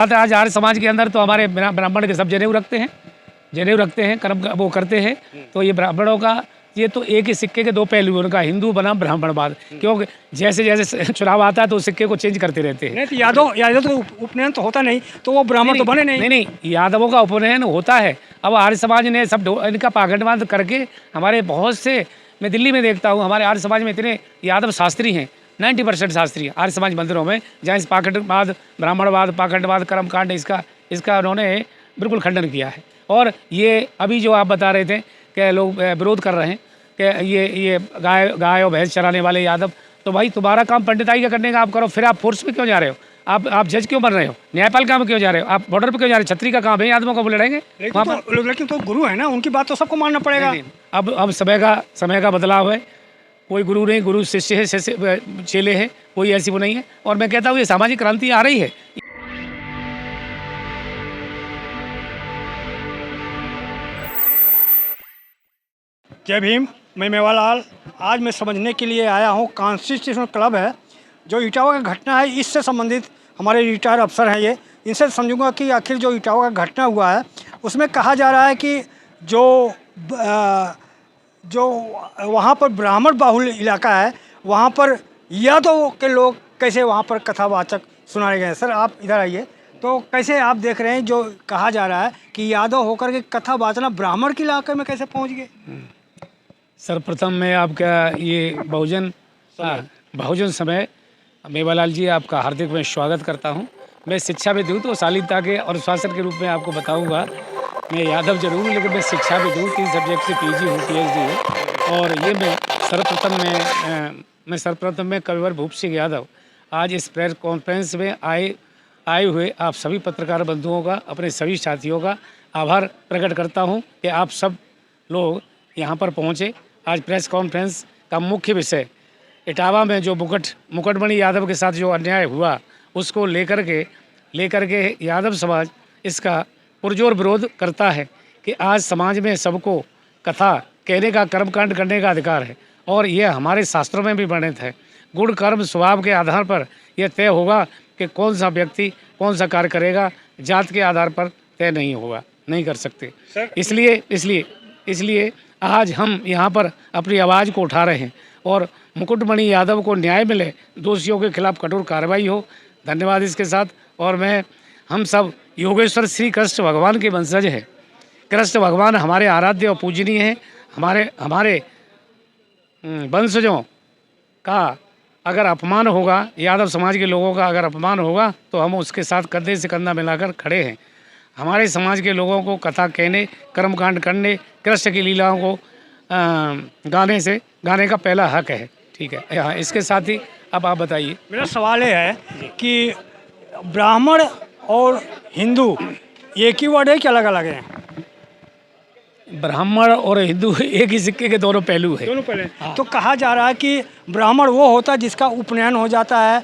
आज आर्य समाज के अंदर तो हमारे ब्राह्मण के सब जनेऊ रखते हैं कर्म वो करते हैं। तो ये ब्राह्मणों का ये तो एक ही सिक्के के दो पहलू हैं, उनका हिंदू बनाम ब्राह्मणवाद। क्योंकि जैसे जैसे चुनाव आता है तो सिक्के को चेंज करते रहते हैं। नहीं तो यादव तो उपनयन तो होता नहीं, तो वो ब्राह्मण तो बने नहीं। नहीं, यादवों का उपनयन होता है। अब आर्य समाज ने सब इनका पाखंडवाद करके हमारे बहुत से, मैं दिल्ली में देखता हूँ हमारे आर्य समाज में इतने यादव शास्त्री हैं, 90% शास्त्री आर्य समाज मंदिरों में, जहाँ इस पाखंडवाद, ब्राह्मणवाद, पाखंडवाद, कर्मकांड इसका उन्होंने बिल्कुल खंडन किया है। और ये अभी जो आप बता रहे थे कि लोग विरोध कर रहे हैं कि ये गाय और भैंस चराने वाले यादव, तो भाई तुम्हारा काम पंडिताई का करने का आप करो, फिर आप फोर्स पे क्यों जा रहे हो? आप जज क्यों बन रहे हो? न्यायपाल काम क्यों जा रहे हो? आप बॉर्डर पे क्यों जा रहे हो? छतरी का काम है, यादवों को लड़ेंगे वहाँ पर। लेकिन तो गुरु है ना, उनकी बात तो सबको मानना पड़ेगा। अब समय का बदलाव है। कोई गुरु नहीं, गुरु शिष्य है, चेले हैं, कोई ऐसी वो नहीं है। और मैं कहता हूँ ये सामाजिक क्रांति आ रही है। जय भीम, मैं मेवालाल। आज मैं समझने के लिए आया हूँ, कॉन्स्टिट्यूशनल क्लब है जो इटावा का घटना है, इससे संबंधित हमारे रिटायर अफसर हैं ये, इनसे समझूंगा कि आखिर जो इटावा का घटना हुआ है उसमें कहा जा रहा है कि जो वहाँ पर ब्राह्मण बाहुल इलाका है, वहाँ पर यादव के लोग कैसे वहाँ पर कथावाचक सुनाए गए। सर आप इधर आइए, तो कैसे आप देख रहे हैं जो कहा जा रहा है कि यादव होकर के कथा वाचना ब्राह्मण के इलाके में कैसे पहुँच गए? सर्वप्रथम मैं आपका ये बहुजन समय मेवालाल जी, आपका हार्दिक मैं स्वागत करता हूँ। मैं शिक्षाविद हूँ, तो शालीनता के और शासन के रूप में आपको बताऊँगा, मैं यादव जरूर हूँ लेकिन मैं शिक्षाविद हूँ, 3 सब्जेक्ट से PG हूँ, PhD हूँ। और ये मैं सर्वप्रथम मैं कविवर भूप सिंह यादव आज इस प्रेस कॉन्फ्रेंस में आए हुए आप सभी पत्रकार बंधुओं का, अपने सभी साथियों का आभार प्रकट करता हूँ कि आप सब लोग यहाँ पर पहुँचे। आज प्रेस कॉन्फ्रेंस का मुख्य विषय इटावा में जो मुकुटमणि यादव के साथ जो अन्याय हुआ उसको लेकर के यादव समाज इसका पुरजोर विरोध करता है कि आज समाज में सबको कथा कहने का, कर्मकांड करने का अधिकार है। और यह हमारे शास्त्रों में भी वर्णित है। गुण कर्म स्वभाव के आधार पर यह तय होगा कि कौन सा व्यक्ति कौन सा कार्य करेगा, जात के आधार पर तय नहीं होगा, नहीं कर सकते। इसलिए आज हम यहाँ पर अपनी आवाज़ को उठा रहे हैं और मुकुटमणि यादव को न्याय मिले, दोषियों के खिलाफ कठोर कार्रवाई हो। धन्यवाद इसके साथ। और हम सब योगेश्वर श्री कृष्ण भगवान के वंशज हैं। कृष्ण भगवान हमारे आराध्य और पूजनीय हैं। हमारे वंशजों का अगर अपमान होगा, यादव समाज के लोगों का अगर अपमान होगा, तो हम उसके साथ कंधे से कंधा मिलाकर खड़े हैं। हमारे समाज के लोगों को कथा कहने, कर्मकांड करने, कृष्ण की लीलाओं को गाने का पहला हक है। ठीक है, हाँ, इसके साथ ही अब आप बताइए। मेरा सवाल ये है कि ब्राह्मण और हिंदू एक ही वर्ड है कि अलग अलग हैं? ब्राह्मण और हिंदू एक ही सिक्के के दोनों पहलू है। दोनों पहले। हाँ। तो कहा जा रहा है कि ब्राह्मण वो होता है जिसका उपनयन हो जाता है,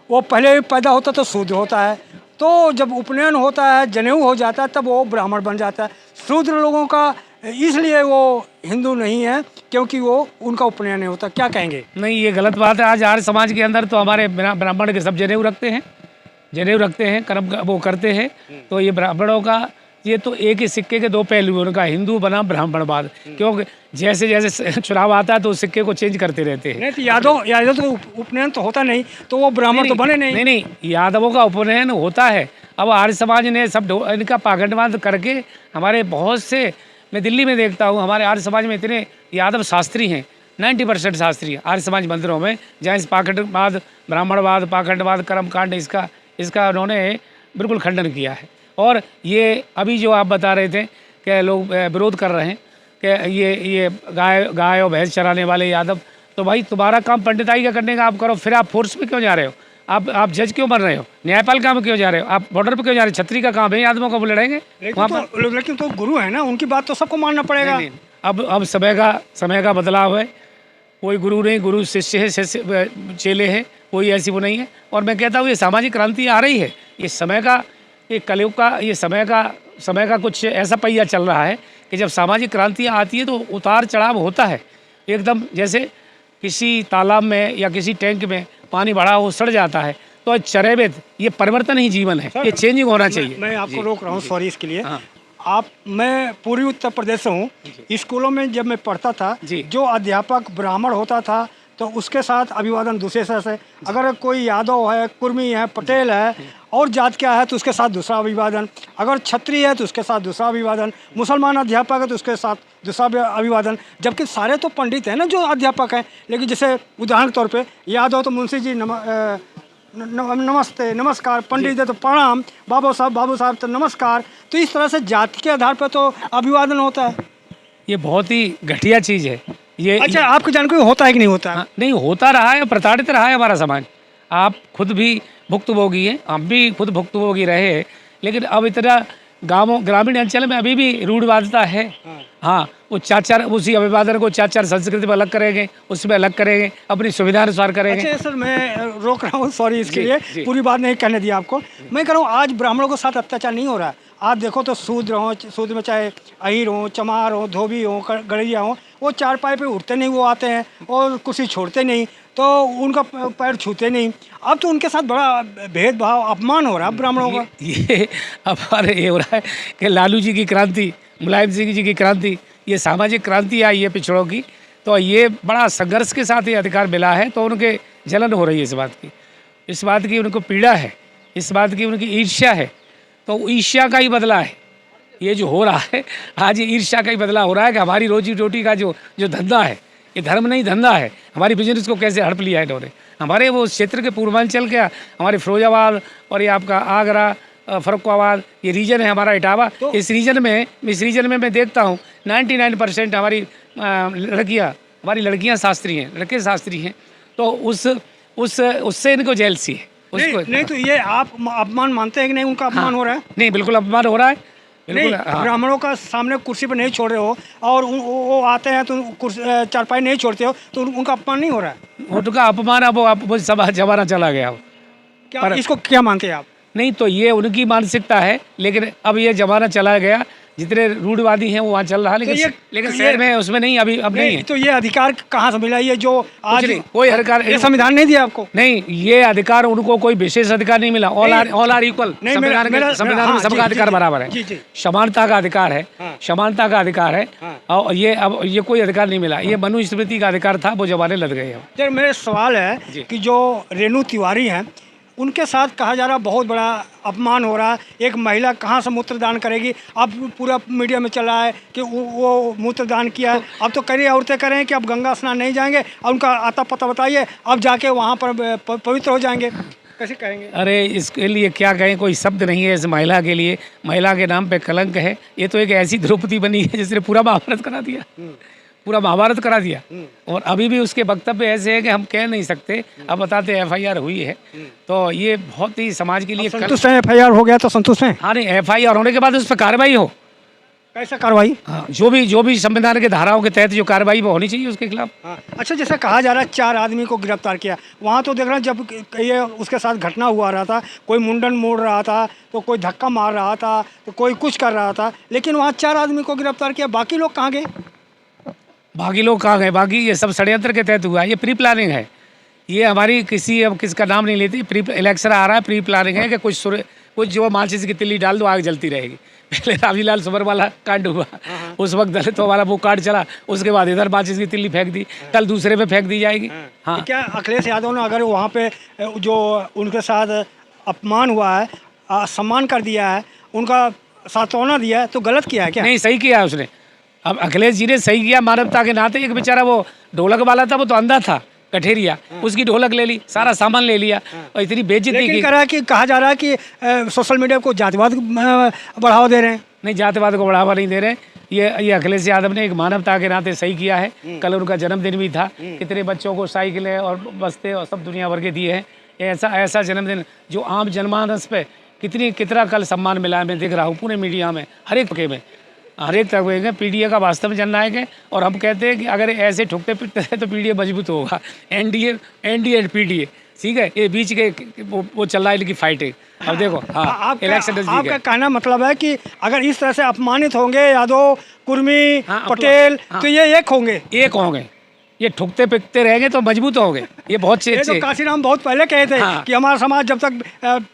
वो पहले पैदा होता तो शूद्र होता है, तो जब उपनयन होता है, जनेऊ हो जाता है, तब वो ब्राह्मण बन जाता है। शूद्र लोगों का इसलिए वो हिंदू नहीं है क्योंकि वो उनका उपनयन नहीं होता। क्या कहेंगे? नहीं, ये गलत बात है। आज आर्य समाज के अंदर तो हमारे ब्राह्मण के सब जनेऊ रखते हैं, कर्म वो करते हैं। तो ये ब्राह्मणों का ये तो एक ही सिक्के के दो पहलू हैं, उनका हिंदू बनाम ब्राह्मणवाद। क्योंकि जैसे जैसे चुनाव आता है तो सिक्के को चेंज करते रहते हैं। नहीं तो यादव तो उपनयन तो होता नहीं, तो वो ब्राह्मण तो बने नहीं। नहीं, यादवों का उपनयन होता है। अब आर्य समाज ने सब इनका पाखंडवाद करके हमारे बहुत से, मैं दिल्ली में देखता हूँ हमारे आर्य समाज में इतने यादव शास्त्री हैं, 90% शास्त्री आर्य समाज मंदिरों में, जहाँ इस पाखंडवाद, ब्राह्मणवाद, पाखंडवाद, कर्मकांड इसका उन्होंने बिल्कुल खंडन किया है। और ये अभी जो आप बता रहे थे कि लोग विरोध कर रहे हैं कि ये गाय और भैंस चराने वाले यादव, तो भाई तुम्हारा काम पंडिताई का करने का आप करो, फिर आप फोर्स पे क्यों जा रहे हो? आप जज क्यों बन रहे हो? न्यायपाल काम क्यों जा रहे हो? आप बॉर्डर पे क्यों जा रहे हो? छतरी का काम है, यादवों को लड़ेंगे वहाँ पर। लेकिन तो गुरु है ना, उनकी बात तो सबको मानना पड़ेगा। अब समय का बदलाव है। कोई गुरु नहीं, गुरु शिष्य है, चेले हैं, कोई ऐसी वो नहीं है। और मैं कहता हूँ ये सामाजिक क्रांति आ रही है। ये समय का, ये कलयुग का, ये समय का कुछ ऐसा पहिया चल रहा है कि जब सामाजिक क्रांति आती है तो उतार चढ़ाव होता है। एकदम जैसे किसी तालाब में या किसी टैंक में पानी भरा हो, सड़ जाता है, तो तो चरैवेद ये परिवर्तन ही जीवन है, ये चेंजिंग होना चाहिए। मैं आपको जी। रोक रहा हूँ, सॉरी इसके लिए। हाँ। मैं पूर्वी उत्तर प्रदेश से हूँ। स्कूलों में जब मैं पढ़ता था, जी। जो अध्यापक ब्राह्मण होता था तो उसके साथ अभिवादन दूसरे तरह से, अगर कोई यादव है, कुर्मी है, पटेल है और जात क्या है तो उसके साथ दूसरा अभिवादन, अगर क्षत्रिय है तो उसके साथ दूसरा अभिवादन, मुसलमान अध्यापक है तो उसके साथ दूसरा अभिवादन। जबकि सारे तो पंडित हैं ना जो अध्यापक हैं, लेकिन जैसे उदाहरण के तौर पे यादव तो मुंशी जी नमस्ते नमस्कार, पंडित है तो प्रणाम, बाबू साहब तो नमस्कार। तो इस तरह से जाति के आधार पर तो अभिवादन होता है। ये बहुत ही घटिया चीज़ है ये। अच्छा, आपकी जानकारी होता है कि नहीं होता है? हाँ, नहीं होता रहा है, प्रताड़ित रहा है हमारा समाज। आप खुद भी भुक्तभोगी हैं, हम भी खुद भुक्तभोगी रहे हैं, लेकिन अब इतना गाँवों ग्रामीण अंचल में अभी भी रूढ़वादिता है। हाँ, वो चार उसी अभिवादन को चार संस्कृति में अलग करेंगे, उसमें अलग करेंगे, अपनी सुविधा अनुसार करेंगे। अच्छा सर, मैं रोक रहा हूँ, सॉरी इसके जी, लिए। जी। पूरी बात नहीं कहने दिया आपको। मैं कह रहा हूँ आज ब्राह्मणों के साथ अत्याचार नहीं हो रहा है। आज देखो तो शूद्र में चाहे अहीर हो, चमार हो, धोबी हो, गड़िया हो, वो चारपाई पे उठते नहीं, वो आते हैं और कुर्सी छोड़ते नहीं, तो उनका पैर छूते नहीं। अब तो उनके साथ बड़ा भेदभाव, अपमान हो रहा है ब्राह्मणों का। ये अब ये हो रहा है कि लालू जी की क्रांति, मुलायम सिंह जी की क्रांति, ये सामाजिक क्रांति आई है पिछड़ों की, तो ये बड़ा संघर्ष के साथ ये अधिकार मिला है, तो उनके जलन हो रही है इस बात की उनको पीड़ा है, इस बात की उनकी ईर्ष्या है। तो ईर्ष्या का ही बदला है ये जो हो रहा है आज, ये ईर्ष्या का ही बदला हो रहा है कि हमारी रोजी रोटी का जो धंधा है, ये धर्म नहीं धंधा है। हमारी बिजनेस को कैसे हड़प लिया है इन्होंने। हमारे वो क्षेत्र के पूर्वांचल के, हमारे फिरोजाबाद और ये आपका आगरा, फरुखाबाद, ये रीजन है हमारा इटावा। तो इस रीजन में मैं देखता हूँ 99% हमारी लड़कियाँ शास्त्री हैं, लड़के शास्त्री हैं। तो उससे इनको जेलसी है उसको। नहीं तो ये आप अपमान मानते हैं कि नहीं? उनका अपमान हो रहा है? नहीं, बिल्कुल अपमान हो रहा है, बिल्कुल। ब्राह्मणों का सामने कुर्सी पर नहीं छोड़ रहे हो और वो आते हैं तो चारपाई नहीं छोड़ते हो, तो उनका अपमान नहीं हो रहा है? उनका अपमान अब सब जमाना चला गया। क्या इसको क्या मानते हैं आप? नहीं, तो ये उनकी मानसिकता है, लेकिन अब ये जमाना चला गया। जितने रूढ़वादी हैं वो वहाँ चल रहा है, लेकिन शहर में उसमें नहीं, अब नहीं है। तो ये अधिकार कहाँ से मिला? ये जो आज कोई अधिकार, ये संविधान नहीं दिया आपको? नहीं, ये अधिकार उनको कोई विशेष अधिकार नहीं मिला। All are equal. संविधान में सबका अधिकार बराबर है, समानता का अधिकार है, समानता का अधिकार है। और ये कोई अधिकार नहीं मिला, ये मनुस्मृति का अधिकार था, वो जमाने लग गए हैं। सर, मेरा सवाल है कि जो रेणु तिवारी हैं उनके साथ कहा जा रहा बहुत बड़ा अपमान हो रहा है। एक महिला कहाँ से मूत्रदान करेगी? अब पूरा मीडिया में चला है कि वो मूत्रदान किया है। अब तो कई औरतें कह रहे हैं कि अब गंगा स्नान नहीं जाएंगे, अब उनका आता पता बताइए, अब जाके वहाँ पर पवित्र हो जाएंगे। कैसे कहेंगे? अरे इसके लिए क्या कहें, कोई शब्द नहीं है इस महिला के लिए। महिला के नाम पे कलंक है। ये तो एक ऐसी द्रौपदी बनी है जिसने पूरा महाभारत करा दिया, पूरा महाभारत करा दिया। और अभी भी उसके वक्तव्य ऐसे है कि हम कह नहीं सकते। अब बताते FIR हुई है, तो ये बहुत ही समाज के लिए संतुष्ट है। FIR हो गया तो संतुष्ट है? हाँ, नहीं, FIR होने के बाद उस पर कार्रवाई हो। कैसा कार्रवाई? हाँ, जो भी संविधान के धाराओं के तहत जो कार्रवाई वो होनी चाहिए उसके खिलाफ। हाँ। अच्छा, जैसे कहा जा रहा है 4 आदमी को गिरफ्तार किया, वहाँ तो देख रहा जब ये उसके साथ घटना हुआ रहा था, कोई मुंडन मोड़ रहा था, तो कोई धक्का मार रहा था, तो कोई कुछ कर रहा था, लेकिन वहाँ 4 आदमी को गिरफ्तार किया। बाकी लोग कहाँ गए? बाकी लोग कहाँ गए? बाकी ये सब षड्यंत्र के तहत हुआ है। ये प्री प्लानिंग है। ये हमारी अब किसका नाम नहीं लेती, प्री इलेक्शन आ रहा है, प्री प्लानिंग है कि कुछ जो माचिस की तिल्ली डाल दो, आग जलती रहेगी। पहले रामजीलाल सुबर वाला कांड हुआ, उस वक्त दलितों वाला वो कांड चला, उसके बाद इधर माचिस की तिल्ली फेंक दी, कल दूसरे पे फेंक दी जाएगी। हाँ, क्या अखिलेश यादव ने अगर वहाँ पे जो उनके साथ अपमान हुआ है, सम्मान कर दिया है, उनका सांत्वना दिया है, तो गलत किया है क्या? नहीं, सही किया है उसने। अब अखिलेश जी ने सही किया मानवता के नाते। एक बेचारा वो ढोलक वाला था, वो तो अंधा था, कठेरिया, उसकी ढोलक ले ली, सारा सामान ले लिया और इतनी बेइज्जती की। कहा जा रहा है कि सोशल मीडिया को जातिवाद बढ़ावा दे रहे हैं। नहीं, जातिवाद को बढ़ावा नहीं दे रहे। ये अखिलेश यादव ने एक मानवता के नाते सही किया है। कल उनका जन्मदिन भी था, कितने बच्चों को साइकिलें और बस्ते और सब दुनिया भर के दिए हैं। ऐसा जन्मदिन जो आम जनमानस पे कितना कल सम्मान मिला है। मैं देख रहा हूँ पूरे मीडिया में, हर एक तबके में PDA का वास्तव में जननायक है। और हम कहते हैं कि अगर ऐसे ठुकते पिटते हैं तो PDA मजबूत होगा। NDA एंड PDA, ठीक है, ये बीच के वो चल रहा है इनकी फाइटिंग। अब देखो, हाँ, इलेक्शन आपका कहना मतलब है कि अगर इस तरह से अपमानित होंगे यादव, कुर्मी, पटेल, तो ये एक होंगे। ये ठुकते पिटते रहेंगे तो मजबूत होंगे। ये बहुत ये तो अच्छे काशीराम बहुत पहले कहे थे हाँ। कि हमारा समाज जब तक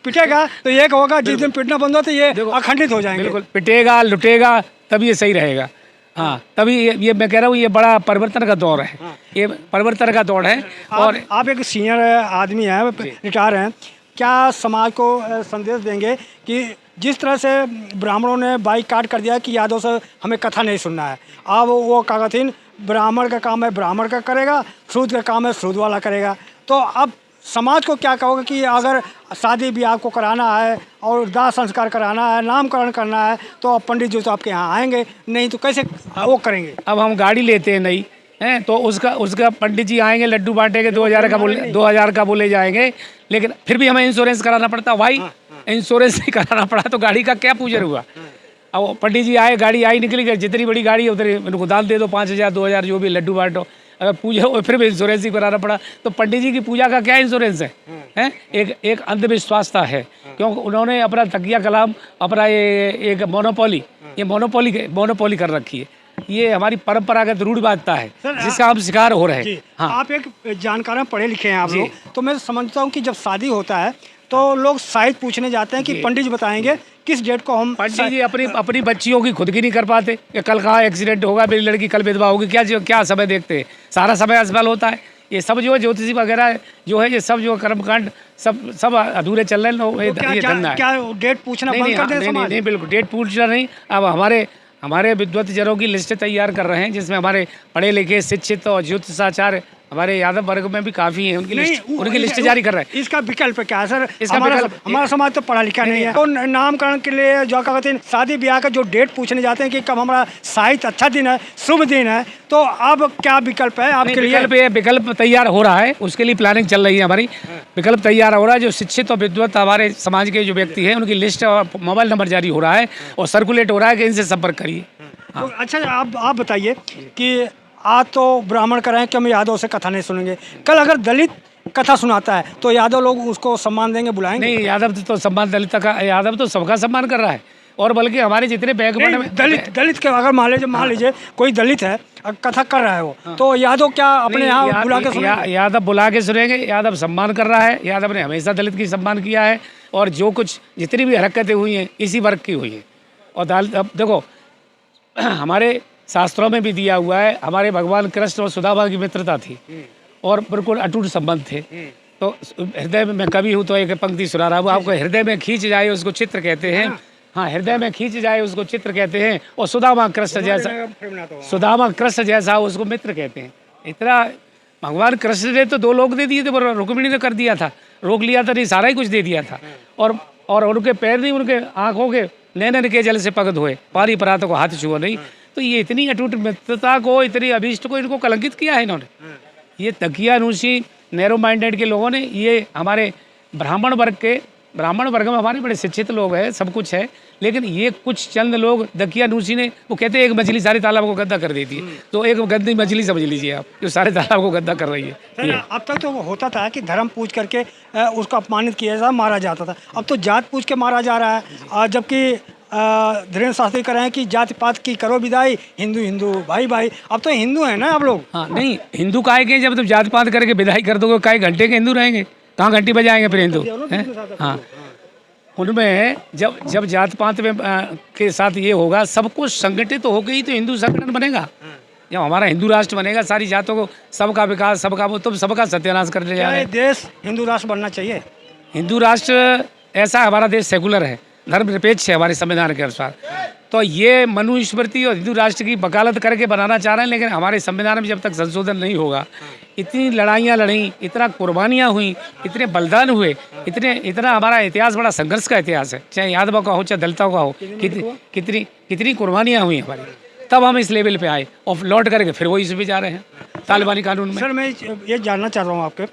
पिटेगा तो एक होगा, जिस दिन पिटना बंद हो तो ये देखो, अखंडित हो जाएंगे। बिल्कुल पिटेगा लुटेगा तब ये सही रहेगा। हाँ तभी ये मैं कह रहा हूँ ये बड़ा परिवर्तन का दौर है। ये परिवर्तन का दौर है। और आप एक सीनियर आदमी हैं, रिटायर हैं, क्या समाज को संदेश देंगे कि जिस तरह से ब्राह्मणों ने बाइकाट कर दिया कि यादव से हमें कथा नहीं सुनना है, अब वो क्या कहते हैं, ब्राह्मण का काम है ब्राह्मण का करेगा, शूद्र का काम है शूद्र वाला करेगा, तो अब समाज को क्या कहोगे कि अगर शादी ब्याह को कराना है और दाह संस्कार कराना है, नामकरण करना है, तो अब पंडित जी तो आपके यहाँ आएंगे नहीं, तो कैसे वो करेंगे? अब हम गाड़ी लेते हैं नहीं हैं तो उसका पंडित जी आएंगे, लड्डू बांटेंगे, 2000 का बोले जाएंगे, लेकिन फिर भी हमें इंश्योरेंस कराना पड़ता। भाई इंश्योरेंस नहीं कराना पड़ा तो गाड़ी का क्या पूजन हुआ? अब पंडित जी आए, गाड़ी आई निकली गई, जितनी बड़ी गाड़ी है उतनी उनको दान दे दो, 5000 2000 जो भी लड्डू बांटो। अगर पूजा हो फिर भी इंश्योरेंस ही कराना पड़ा तो पंडित जी की पूजा का क्या इंश्योरेंस है? हैं एक अंधविश्वास है, क्योंकि उन्होंने अपना तकिया कलाम अपना ये एक मोनोपोली कर रखी है। ये हमारी परंपरागत रूढ़िवादिता है जिसका हम शिकार हो रहे हैं। हाँ। आप एक जानकार हैं, पढ़े लिखे हैं आप लोग, तो मैं समझता हूँ कि जब शादी होता है तो लोग शायद पूछने जाते हैं कि पंडित जी बताएंगे किस डेट को हम। पंडित जी अपनी बच्चियों की खुद की नहीं कर पाते कि कल कहाँ एक्सीडेंट होगा, मेरी लड़की कल विधवा होगी, क्या समय देखते हैं? सारा समय असफल होता है। ये सब जो है ज्योतिषी वगैरह जो है, ये सब जो कर्मकांड सब अधूरे चल रहे हैं लोग। ये धंधा है। क्या डेट पूछना बंद कर दें समाज? नहीं बिल्कुल डेट पूछना नहीं। अब हमारे विद्वतजनों की लिस्ट तैयार कर रहे हैं जिसमें हमारे पढ़े लिखे शिक्षित और ज्योतिषाचार्य हमारे यादव वर्ग में भी काफ़ी है, उनकी लिस्ट जारी कर रहे हैं। इसका विकल्प क्या है सर? हमारा समाज तो पढ़ा लिखा नहीं है, तो नामकरण के लिए जो कहते हैं शादी ब्याह का जो डेट पूछने जाते हैं कि कब हमारा साहित्य अच्छा दिन है, शुभ दिन है, तो अब क्या विकल्प है आपके लिए? विकल्प तैयार हो रहा है, उसके लिए प्लानिंग चल रही है हमारी। विकल्प तैयार हो रहा है, जो शिक्षित और विद्वत हमारे समाज के जो व्यक्ति हैं उनकी लिस्ट और मोबाइल नंबर जारी हो रहा है और सर्कुलेट हो रहा है कि इनसे संपर्क करिए। तो अच्छा आप बताइए कि आज तो ब्राह्मण कर रहे हैं कि हम यादव से कथा नहीं सुनेंगे, कल अगर दलित कथा सुनाता है तो यादव लोग उसको सम्मान देंगे, बुलाएंगे? नहीं, यादव तो सम्मान दलित का, यादव तो सबका सम्मान कर रहा है। और बल्कि हमारे जितने बैकवर्ड में दलित के अगर मान लीजिए कोई दलित है कथा कर रहा है वो, तो यादव क्या अपने यहाँ बुला के सुनेंगे? यादव बुला के सुनेंगे। यादव सम्मान कर रहा है, यादव ने हमेशा दलित की सम्मान किया है और जो कुछ जितनी भी हरकतें हुई हैं इसी वर्ग की हुई हैं। और अब देखो हमारे शास्त्रों में भी दिया हुआ है, हमारे भगवान कृष्ण और सुदामा की मित्रता थी और बिल्कुल अटूट संबंध थे। तो हृदय में मैं कवि हूँ तो एक पंक्ति सुना रहा हूँ आपको। हृदय में खींच जाए उसको चित्र कहते हैं। हाँ, हृदय में खींच जाए उसको चित्र कहते हैं और सुदामा कृष्ण जैसा उसको मित्र कहते हैं। इतना भगवान कृष्ण ने तो 2 लोग दे दिए थे, पर रुक्मिणी ने कर दिया था, रोक लिया था, नहीं सारा ही कुछ दे दिया था। और उनके पैर नहीं, उनके आँखों के नैनन के जल से पग धोए, पारी परात को हाथ छुआ नहीं। तो ये इतनी अटूट मित्रता को, इतनी अभीष्ट को इनको कलंकित किया है इन्होंने। ये तकियानुशी नैरो माइंडेड के लोगों ने, ये हमारे ब्राह्मण वर्ग में हमारे बड़े शिक्षित लोग हैं, सब कुछ है, लेकिन ये कुछ चंद लोग दकियानुशी ने, वो कहते हैं एक मछली सारे तालाब को गंदा कर देती है, तो एक गंदी मछली समझ लीजिए आप जो सारे तालाब को गंदा कर रही है। अब तक तो होता था कि धर्म पूछ करके उसको अपमानित किया जाता, मारा जाता था, अब तो जात पूछ के मारा जा रहा है। जबकि धीरेन्द्र शास्त्री कह रहे हैं कि जाति पात की करो विदाई, हिंदू हिंदू भाई भाई। अब तो हिंदू है ना आप लोग? हाँ, नहीं हिंदू काहे के, जब तुम जाति पात करके विदाई कर दोगे काहे घंटे के हिंदू रहेंगे? कहाँ घंटी बजाएंगे फिर हिंदू? हाँ, उनमें जब जात पात में के साथ ये होगा, सबको संगठित तो होकर ही तो हिंदू संगठन बनेगा। जब हमारा हिंदू राष्ट्र बनेगा, सारी जातों को सबका विकास, सबका वो, तुम सबका सत्यानाश करने जा रहे हैं। देश हिंदू राष्ट्र बनना चाहिए? हिंदू राष्ट्र ऐसा, हमारा देश सेकुलर है, धर्मनिरपेक्ष है हमारे संविधान के अनुसार। तो ये मनुस्मृति और हिंदू राष्ट्र की वकालत करके बनाना चाह रहे हैं, लेकिन हमारे संविधान में जब तक संशोधन नहीं होगा, इतनी लड़ाइयाँ लड़ी, इतना कुर्बानियाँ हुई, इतने बलिदान हुए, इतना हमारा इतिहास बड़ा संघर्ष का इतिहास है, चाहे यादवों का हो चाहे दलितों का हो, कितनी कुर्बानियाँ हुई हमारी, तब हम इस लेवल पे आए और लौट करके फिर वही से भी जा रहे हैं तालिबानी कानून में। सर मैं ये जानना चाह रहा हूँ आपके,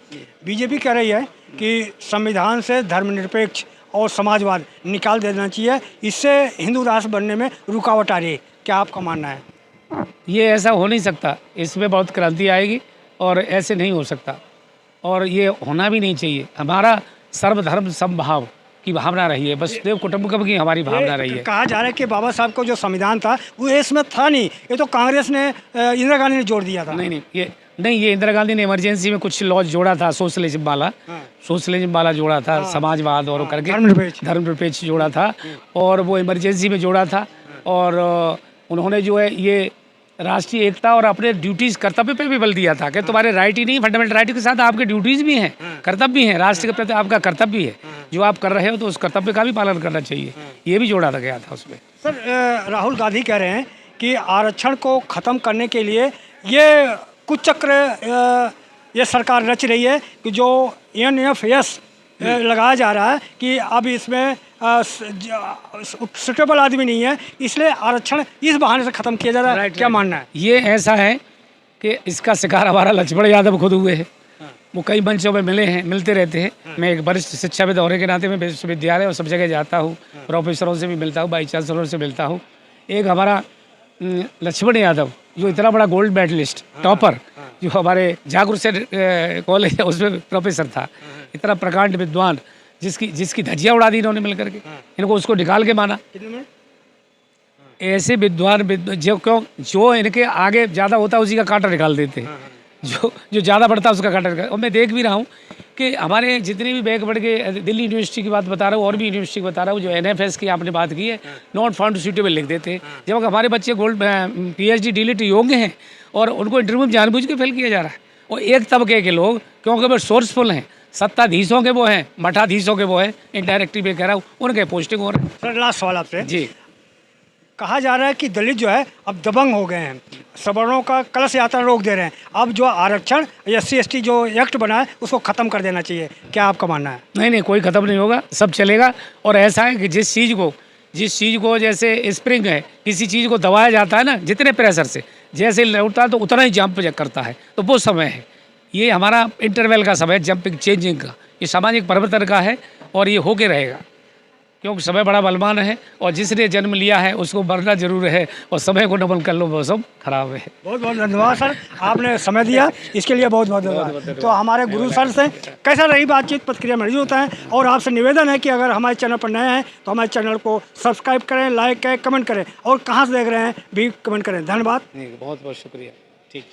बीजेपी कह रही है कि संविधान से धर्मनिरपेक्ष और समाजवाद निकाल देना चाहिए, इससे हिंदू राष्ट्र बनने में रुकावट आ रही है, क्या आपका मानना है? ये ऐसा हो नहीं सकता, इसमें बहुत क्रांति आएगी और ऐसे नहीं हो सकता और ये होना भी नहीं चाहिए। हमारा सर्वधर्म समभाव की भावना रही है, बस देव कुटुंबकम की हमारी भावना रही है। कहा जा रहा है कि बाबा साहब को जो संविधान था वो इसमें था नहीं, ये तो कांग्रेस ने, इंदिरा गांधी ने जोड़ दिया था। नहीं, नहीं, ये इंदिरा गांधी ने इमरजेंसी में कुछ लॉज जोड़ा था, सोशलिज्म वाला, सोशलिज्म वाला जोड़ा था, समाजवाद और करके धर्मनिरपेक्ष जोड़ा था, और वो इमरजेंसी में जोड़ा था। और उन्होंने जो है ये राष्ट्रीय एकता और अपने ड्यूटीज़ कर्तव्य पे भी बल दिया था कि तुम्हारे राइट ही नहीं, फंडामेंटल राइट के साथ आपके ड्यूटीज़ भी हैं, कर्तव्य भी हैं, राष्ट्र के प्रति आपका कर्तव्य भी है, जो आप कर रहे हो तो उस कर्तव्य का भी पालन करना चाहिए, ये भी जोड़ा था गया था उसमें। सर, राहुल गांधी कह रहे हैं कि आरक्षण को ख़त्म करने के लिए ये कुछ चक्र ये सरकार रच रही है कि जो NFS लगाया जा रहा है कि अब इसमें सुटेबल आदमी नहीं है, इसलिए आरक्षण इस बहाने से ख़त्म किया जा रहा है। क्या मानना है? ये ऐसा है कि इसका शिकार हमारा लक्ष्मण यादव खुद हुए हैं। वो कई मंचों में मिलते रहते हैं। मैं एक वरिष्ठ शिक्षाविद होने के नाते मैं विश्वविद्यालय और सब जगह जाता हूँ, प्रोफेसरों से भी मिलता हूँ, वाइस चांसलरों से मिलता हूँ। एक हमारा लक्ष्मण यादव जो इतना बड़ा गोल्ड मेडलिस्ट टॉपर, जो हमारे जागरूक कॉलेज है उसमें प्रोफेसर था, इतना प्रकांड विद्वान, जिसकी धज्जियाँ उड़ा दी इन्होंने मिलकर के, इनको उसको निकाल के माना। ऐसे विद्वान जो इनके आगे ज़्यादा होता है उसी का कांटा निकाल देते हैं, जो ज़्यादा बढ़ता है उसका कांटा निकाल। और मैं देख भी रहा हूँ कि हमारे जितने भी बैक बढ़ के, दिल्ली यूनिवर्सिटी की बात बता रहा हूँ और भी यूनिवर्सिटी की बता रहा हूँ, जो NFS की आपने बात की है, नॉट फाउंड सूटेबल लिख देते हैं, जब हमारे बच्चे गोल्ड PhD DLit योग्य हैं और उनको इंटरव्यू में जानबूझ के फेल किया जा रहा है। और एक तबके के लोग, क्योंकि वो सोर्सफुल हैं, सत्ताधीशों के वो हैं, मठाधीशों के वो हैं, इनडायरेक्टली मैं कह रहा हूँ, उनके पोस्टिंग हो रहे हैं। सर, लास्ट सवाल आपसे। जी, कहा जा रहा है कि दलित जो है अब दबंग हो गए हैं, सवर्णों का कलश यात्रा रोक दे रहे हैं, अब जो आरक्षण SC ST जो एक्ट बना है उसको ख़त्म कर देना चाहिए, क्या आपका मानना है? नहीं, कोई ख़त्म नहीं होगा, सब चलेगा। और ऐसा है कि जिस चीज़ को जैसे स्प्रिंग है, किसी चीज़ को दबाया जाता है ना, जितने प्रेशर से जैसे लौटता है तो उतना ही जंप करता है, तो वो समय है, ये हमारा इंटरवल का समय है, जंपिंग चेंजिंग का, ये सामाजिक परिवर्तन का है और ये होके रहेगा, क्योंकि समय बड़ा बलवान है और जिसने जन्म लिया है उसको मरना जरूर है, और समय को नमन कर लो, मौसम खराब है। बहुत बहुत धन्यवाद सर, आपने समय दिया, इसके लिए बहुत बहुत धन्यवाद। तो हमारे गुरु सर से कैसा रही बातचीत, प्रतिक्रिया मौजूद होता है। और आपसे निवेदन है कि अगर हमारे चैनल पर नए हैं तो हमारे चैनल को सब्सक्राइब करें, लाइक करें, कमेंट करें, और कहाँ से देख रहे हैं भी कमेंट करें। धन्यवाद। बहुत बहुत शुक्रिया। ठीक।